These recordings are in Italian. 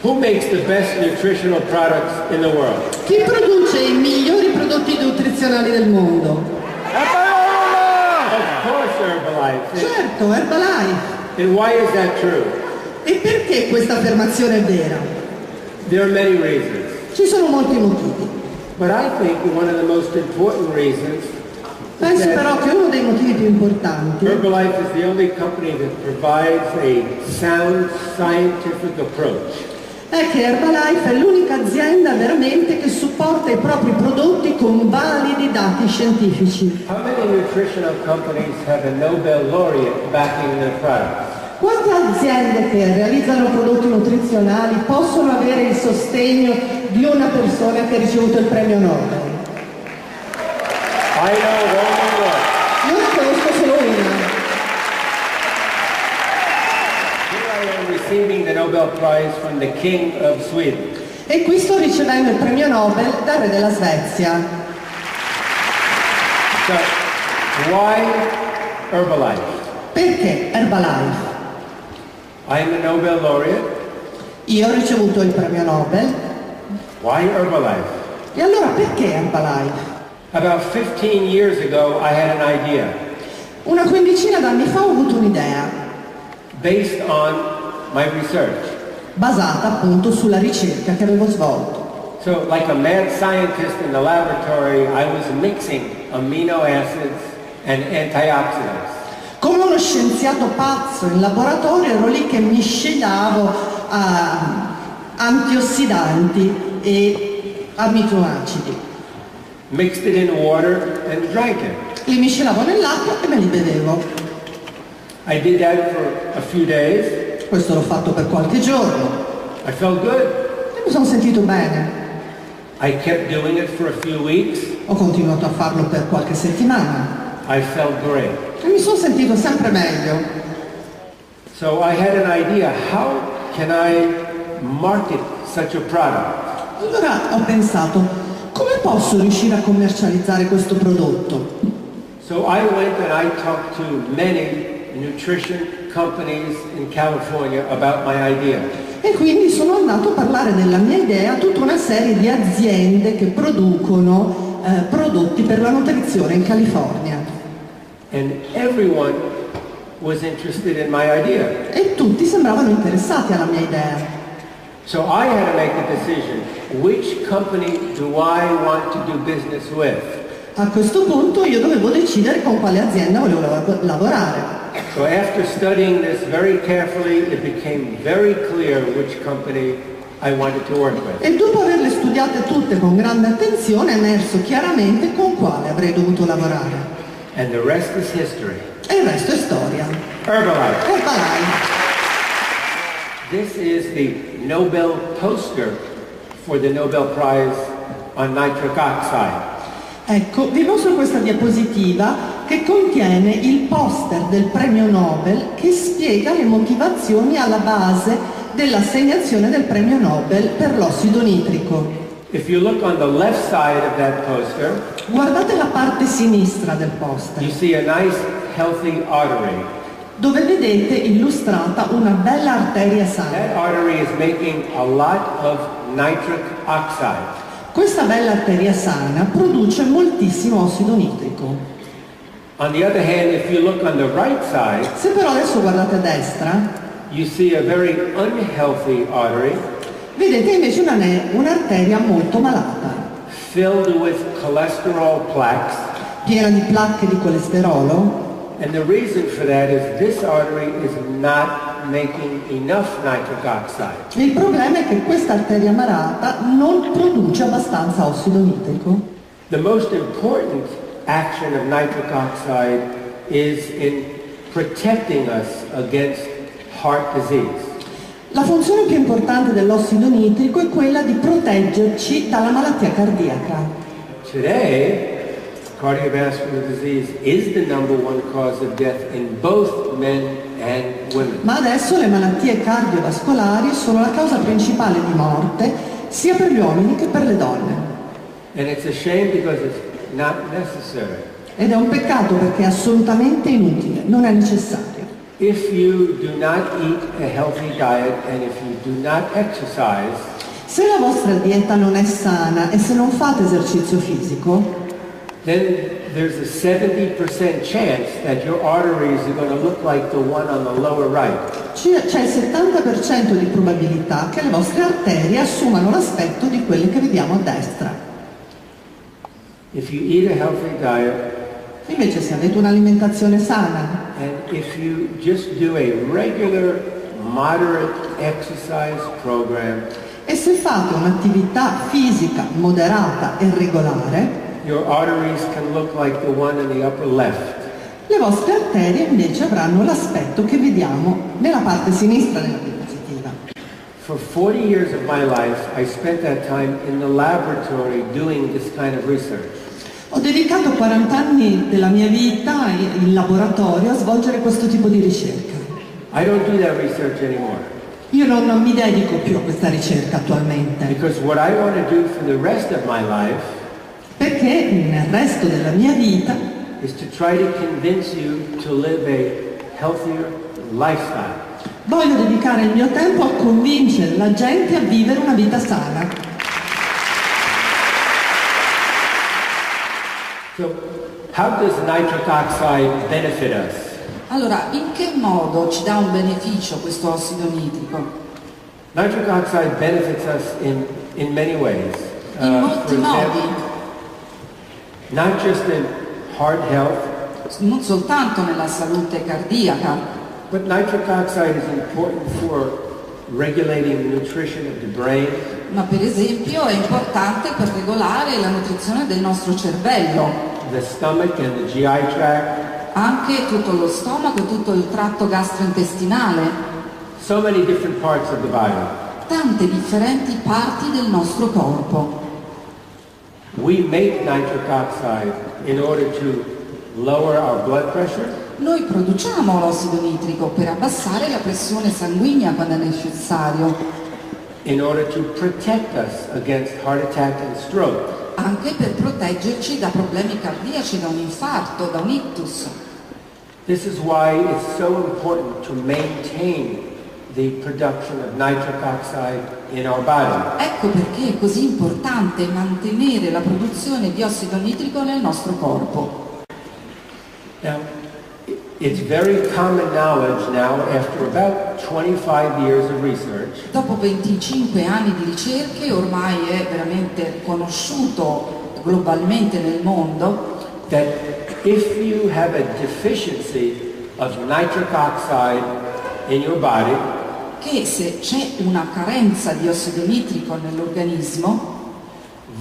Who makes the best nutritional products in the world? Chi produce i migliori prodotti nutrizionali del mondo? Of course, Herbalife. Certo, Herbalife. And why is that true? E perché questa affermazione è vera? There are many reasons. Ci sono molti motivi. But I think one of the most important reasons Penso però che uno dei motivi più importanti Herbalife is the only company that provides a sound scientific approach. è che Herbalife è l'unica azienda veramente che supporta i propri prodotti con validi dati scientifici. How many nutritional companies have a Nobel laureate backing their products? Quante aziende che realizzano prodotti nutrizionali possono avere il sostegno di una persona che ha ricevuto il premio Nobel? I know only one. Io ne conosco solo una. Here I am receiving the Nobel Prize from the King of Sweden. E qui sto ricevendo il premio Nobel dal re della Svezia. So, why Herbalife? Perché Herbalife? I'm a Nobel laureate. Io ho ricevuto il premio Nobel. Why Herbalife? E allora perché Herbalife? About 15 years ago, I had an idea Una quindicina d'anni fa ho avuto un'idea, based on my research. basata appunto sulla ricerca che avevo svolto. So, like a mad scientist in the laboratory, I was mixing amino acids and antioxidants. Come uno scienziato pazzo in laboratorio ero lì che miscelavo antiossidanti e aminoacidi. Mixed it in water and drank it. Li miscelavo nell'acqua e me li bevevo. I did that for a few days. Questo l'ho fatto per qualche giorno I felt good. e mi sono sentito bene. I kept doing it for a few weeks. Ho continuato a farlo per qualche settimana I felt great. e mi sono sentito sempre meglio. So I had an idea, how can I market such a product? Allora ho pensato, come posso riuscire a commercializzare questo prodotto? So I went and I talked to many nutrition companies in California about my idea. E quindi sono andato a parlare della mia idea a tutta una serie di aziende che producono prodotti per la nutrizione in California. And everyone was interested in my idea. E tutti sembravano interessati alla mia idea. So I had to make a decision. Which company do I want to do business with? A questo punto io dovevo decidere con quale azienda volevo lavorare. So after studying this very carefully, it became very clear which company I wanted to work with. E dopo averle studiate tutte con grande attenzione è emerso chiaramente con quale avrei dovuto lavorare. And the rest is history. E il resto è storia. Herbalife. Herbalife. This is the Nobel poster for the Nobel Prize on nitric oxide. Ecco, vi mostro questa diapositiva che contiene il poster del premio Nobel che spiega le motivazioni alla base dell'assegnazione del premio Nobel per l'ossido nitrico. If you look on the left side of that poster, Guardate la parte sinistra del poster, you see a nice healthy artery. dove vedete illustrata una bella arteria sana. That artery is making a lot of nitric oxide. Questa bella arteria sana produce moltissimo ossido nitrico. On the other hand, if you look on the right side, Se però adesso guardate a destra, you see a very unhealthy artery vedete invece un'arteria molto malata, filled with cholesterol plaques. piena di placche di colesterolo. And the reason for that is this artery is not making enough nitric oxide. Il problema è che questa arteria malata non produce abbastanza ossido nitrico. The most important action of nitric oxide is in protecting us against heart disease. La funzione più importante dell'ossido nitrico è quella di proteggerci dalla malattia cardiaca. Today, cardiovascular disease is the number one cause of death in both men and women. Ma adesso le malattie cardiovascolari sono la causa principale di morte sia per gli uomini che per le donne. And it's a shame because it's not necessary. Ed è un peccato perché è assolutamente inutile, non è necessario. if you do not eat a healthy diet and if you do not exercise, Se la vostra dieta non è sana e se non fate esercizio fisico, then there's a 70% chance that your arteries are going to look like the one on the lower right. c'è il 70% di probabilità che le vostre arterie assumano l'aspetto di quelle che vediamo a destra. If you eat a healthy diet, Invece se avete un'alimentazione sana and if you just do a regular, moderate exercise program, e se fate un'attività fisica moderata e regolare, your arteries can look like the one in the upper left. le vostre arterie invece avranno l'aspetto che vediamo nella parte sinistra della diapositiva. For 40 years of my life, I spent that time in the laboratory doing this kind of research. Ho dedicato 40 anni della mia vita in laboratorio a svolgere questo tipo di ricerca. I don't do that research anymore. Io non mi dedico più a questa ricerca attualmente, Because what I want to do for the rest of my life perché nel resto della mia vita is to try to convince you to live a healthier lifestyle. voglio dedicare il mio tempo a convincere la gente a vivere una vita sana. So, how does nitric oxide benefit us? Allora, in che modo ci dà un beneficio questo ossido nitrico? Nitric oxide benefits us in many ways. In molti modi, not just in heart health, non soltanto nella salute cardiaca, but nitric oxide is important for regulating nutrition of the brain, ma per esempio è importante per regolare la nutrizione del nostro cervello, the stomach and the GI tract, anche tutto lo stomaco e tutto il tratto gastrointestinale, so many different parts of the body. tante differenti parti del nostro corpo. We make nitric oxide in order to lower our blood pressure, Noi produciamo l'ossido nitrico per abbassare la pressione sanguigna quando è necessario, in order to protect us against heart attack and stroke. anche per proteggerci da problemi cardiaci, da un infarto, da un ictus. This is why it's so important to maintain the production of nitric oxide in our body. Ecco perché è così importante mantenere la produzione di ossido nitrico nel nostro corpo. Now, it's very common knowledge now, after about 25 years of research, Dopo 25 anni di ricerche ormai è veramente conosciuto globalmente nel mondo that if you have a deficiency of nitric oxide in your body, che se c'è una carenza di ossido nitrico nell'organismo,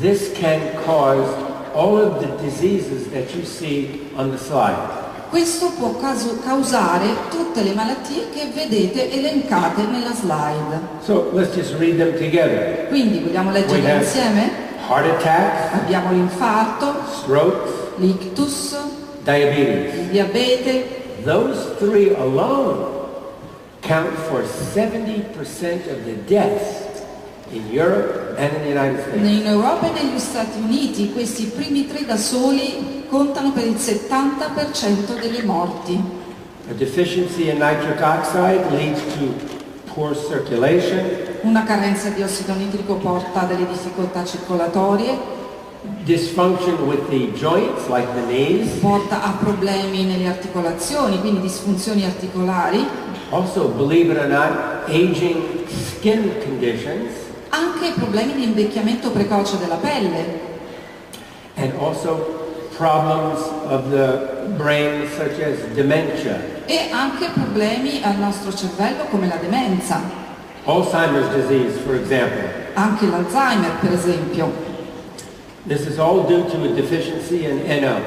this can cause all of the diseases that you see on the slide. questo può causare tutte le malattie che vedete elencate nella slide. So let's just read them together. Quindi vogliamo We leggerle have insieme? heart attacks, Abbiamo l'infarto, strokes, l'ictus, diabetes. il diabete. Those three alone count for 70% of the deaths in Europe and in the United States. In Europa e negli Stati Uniti questi primi tre da soli contano per il 70% delle morti. A deficiency in nitric oxide leads to poor circulation, Una carenza di ossido nitrico porta a delle difficoltà circolatorie, dysfunction with the joints like the knees, porta a problemi nelle articolazioni, quindi disfunzioni articolari, also, believe it or not, aging skin conditions, anche problemi di invecchiamento precoce della pelle and also problems of the brain such as dementia, e anche problemi al nostro cervello come la demenza, Alzheimer's disease, for example. anche l'Alzheimer per esempio. This is all due to a deficiency in NO.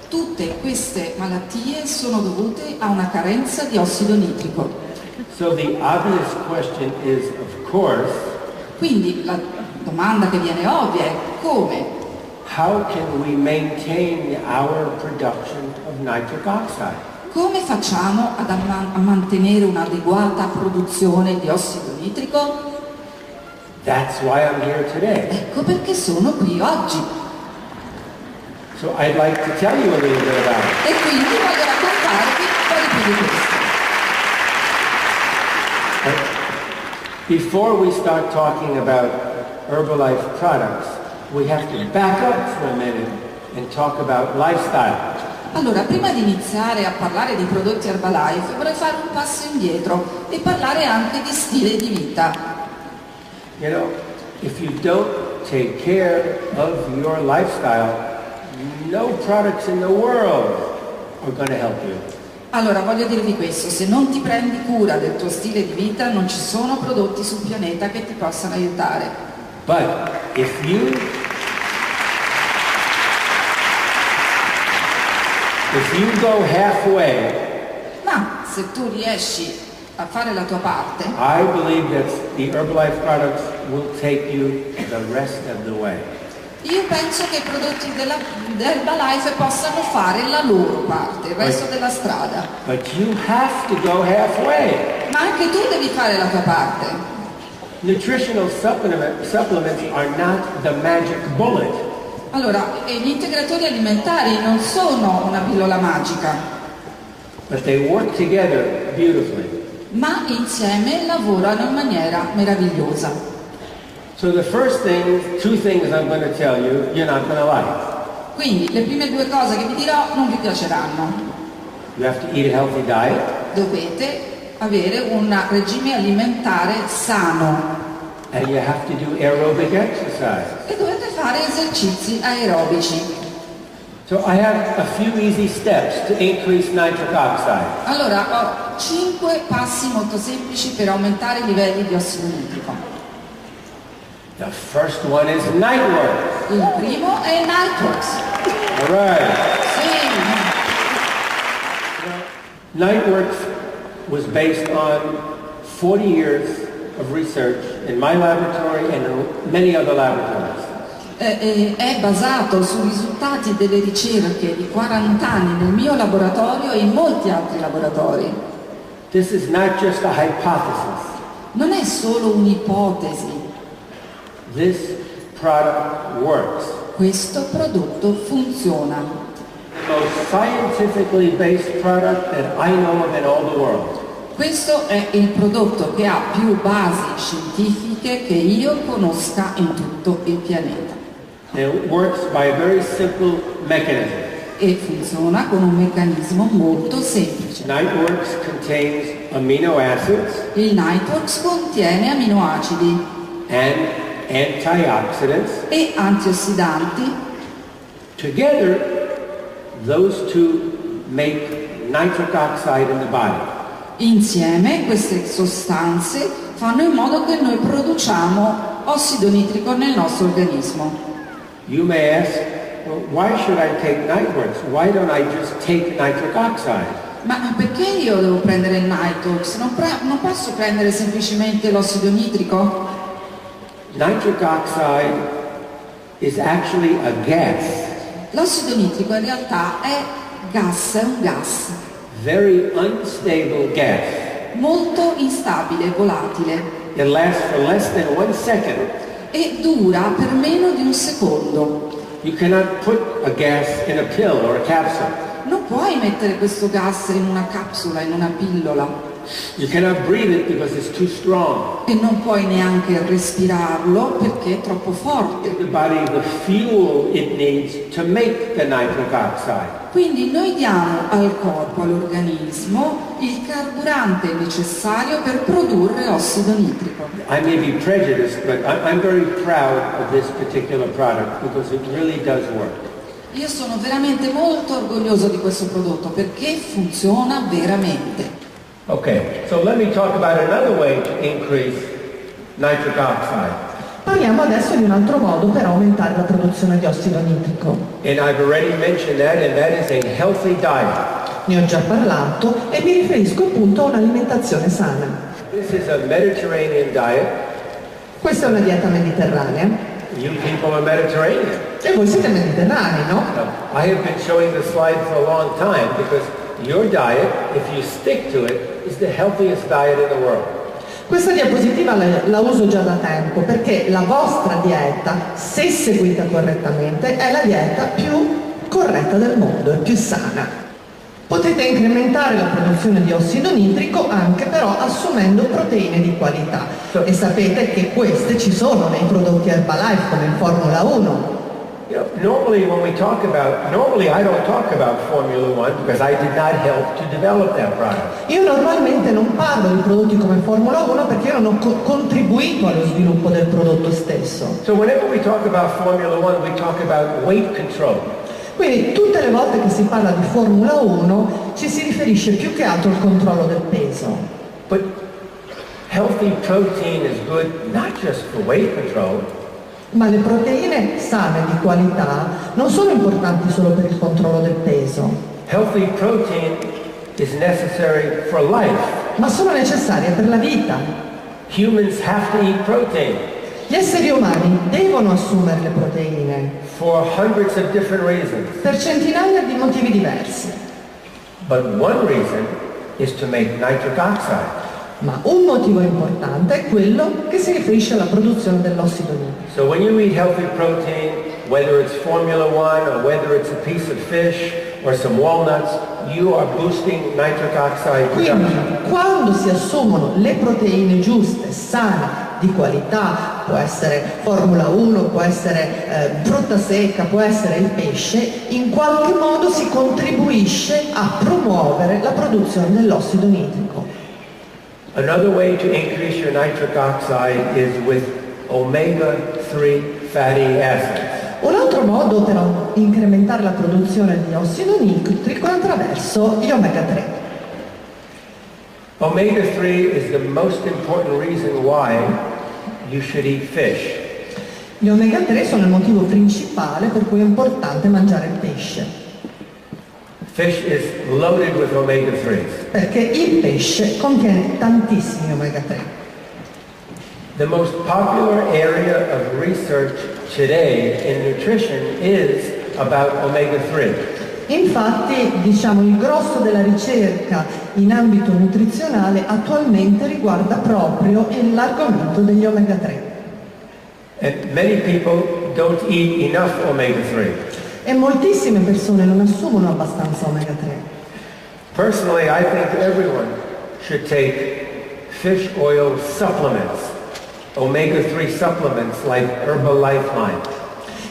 Tutte queste malattie sono dovute a una carenza di ossido nitrico. So the obvious question is, of course, Quindi la domanda che viene ovvia è come? how can we maintain our production of nitric oxide? Come facciamo a mantenere un'adeguata produzione di ossido nitrico? That's why I'm here today. Ecco perché sono qui oggi. So I'd like to tell you a little bit about it. E quindi voglio raccontarvi un po' di più di questo. Before we start talking about Herbalife products, we have to back up for a minute and talk about lifestyle. Allora, prima di iniziare a parlare di prodotti Herbalife, vorrei fare un passo indietro e parlare anche di stile di vita. You know, if you don't take care of your lifestyle, no products in the world are going to help you. Allora, voglio dirvi questo, se non ti prendi cura del tuo stile di vita, non ci sono prodotti sul pianeta che ti possano aiutare. But if you go halfway, Ma se tu riesci a fare la tua parte, I believe that the Herbalife products will take you the rest of the way. io penso che i prodotti dell'Herbalife possano fare la loro parte, il resto della strada. But you have to go halfway. Ma anche tu devi fare la tua parte. Nutritional supplements are not the magic bullet. Allora, gli integratori alimentari non sono una pillola magica, But they work together beautifully. ma insieme lavorano in maniera meravigliosa. So the first thing, two things I'm going to tell you, you're not going to like. Quindi le prime due cose che vi dirò non vi piaceranno. You have to eat a healthy diet. Dovete avere un regime alimentare sano And you have to do aerobic exercise. e dovete fare esercizi aerobici. So I have a few easy steps to increase nitric oxide. Allora, ho 5 passi molto semplici per aumentare i livelli di ossido nitrico. The first one is Niteworks. Il primo è Niteworks. All right. Sì. Niteworks was based on 40 years of research in my laboratory and in many other laboratories. È basato sui risultati delle ricerche di 40 anni nel mio laboratorio e in molti altri laboratori. This is not just a hypothesis. Non è solo un'ipotesi, This product works. questo prodotto funziona. The most scientifically based product that I know of in all the world. Questo è il prodotto che ha più basi scientifiche che io conosca in tutto il pianeta. It works by a very simple mechanism. E funziona con un meccanismo molto semplice. Niteworks contains amino acids Il Niteworks contiene aminoacidi and antioxidants. e antiossidanti. Together, those two make nitric oxide in the body. Insieme queste sostanze fanno in modo che noi produciamo ossido nitrico nel nostro organismo. You may ask, well, why should I take Niteworks? Why don't I just take nitric oxide? Ma perché io devo prendere il Niteworks? Non posso prendere semplicemente l'ossido nitrico? Nitric oxide is actually a gas, L'ossido nitrico in realtà è un gas very unstable gas. molto instabile, volatile It lasts for less than 1 second. e dura per meno di un secondo. You cannot put a gas in a pill or a capsule. Non puoi mettere questo gas in una capsula, in una pillola, You cannot breathe it because it's too strong. e non puoi neanche respirarlo perché è troppo forte. Give the body the fuel it needs to make the nitric oxide. Quindi noi diamo al corpo, all'organismo, il carburante necessario per produrre ossido nitrico. I may be prejudiced, but I'm very proud of this particular product because it really does work. Io sono veramente molto orgoglioso di questo prodotto perché funziona veramente. Okay, so let me talk about another way to increase nitric oxide. Parliamo adesso di un altro modo per aumentare la produzione di ossido nitrico. And I've already mentioned that, and that is a healthy diet. Ne ho già parlato e mi riferisco appunto a un'alimentazione sana. This is a Mediterranean diet. Questa è una dieta mediterranea. You people are Mediterranean. E voi siete mediterranei, no? I have been showing this slide for a long time because your diet, if you stick to it, is the healthiest diet in the world. Questa diapositiva la uso già da tempo perché la vostra dieta, se seguita correttamente, è la dieta più corretta del mondo, è più sana. Potete incrementare la produzione di ossido nitrico anche però assumendo proteine di qualità. e sapete che queste ci sono nei prodotti Herbalife come in Formula 1. Normally I don't talk about Formula One because I did not help to develop that product. Io normalmente non parlo di prodotti come Formula 1 perché io non ho contribuito allo sviluppo del prodotto stesso. So whenever we talk about Formula One, we talk about weight control. Quindi tutte le volte che si parla di Formula 1 ci si riferisce più che altro al controllo del peso. But healthy protein is good not just for weight control. Ma le proteine sane di qualità non sono importanti solo per il controllo del peso. Healthy protein is necessary for life. Ma sono necessarie per la vita. Humans have to eat protein. Gli esseri umani devono assumere le proteine For hundreds of different reasons. per centinaia di motivi diversi. But one reason is to make nitric oxide. Ma un motivo importante è quello che si riferisce alla produzione dell'ossido nitrico. So when you eat healthy protein, whether it's Formula One or whether it's a piece of fish or some walnuts, you are boosting nitric oxide Quindi production. quando si assumono le proteine giuste, sane, di qualità, può essere Formula 1, può essere frutta secca, può essere il pesce, in qualche modo si contribuisce a promuovere la produzione dell'ossido nitrico. Another way to increase your nitric oxide is with omega-3 fatty acids. Un altro modo per incrementare la produzione di ossido nitrico è attraverso gli omega 3. Omega-3 is the most important reason why you should eat fish. Gli omega 3 sono il motivo principale per cui è importante mangiare il pesce, Fish is loaded with omega-3s. perché il pesce contiene tantissimi omega 3. The most popular area of research today in nutrition is about omega-3. Infatti, diciamo, il grosso della ricerca in ambito nutrizionale attualmente riguarda proprio l'argomento degli omega 3. And many people don't eat enough omega-3. E moltissime persone non assumono abbastanza omega 3. Personally, I think everyone should take fish oil supplements, omega-3 supplements like Herbalife line.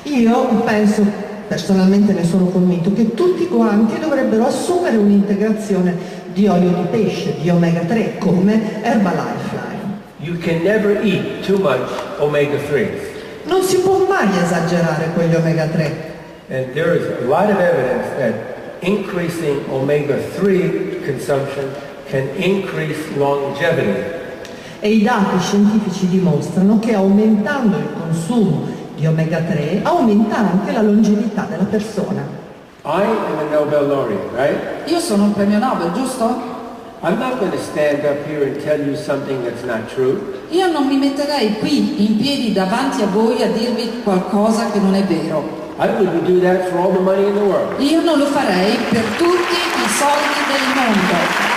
Io penso, personalmente ne sono convinto, che tutti quanti dovrebbero assumere un'integrazione di olio di pesce, di omega 3, come Herbalife line. You can never eat too much omega-3s. Non si può mai esagerare con gli omega 3. And there is a lot of evidence that increasing omega-3 consumption can increase longevity. E i dati scientifici dimostrano che aumentando il consumo di omega 3 aumenta anche la longevità della persona. I am a Nobel laureate, right? Io sono un premio Nobel, giusto? I'm not going to stand up here and tell you something that's not true. Io non mi metterei qui in piedi davanti a voi a dirvi qualcosa che non è vero. I wouldn't do that for all the money in the world. Io non lo farei per tutti i soldi del mondo.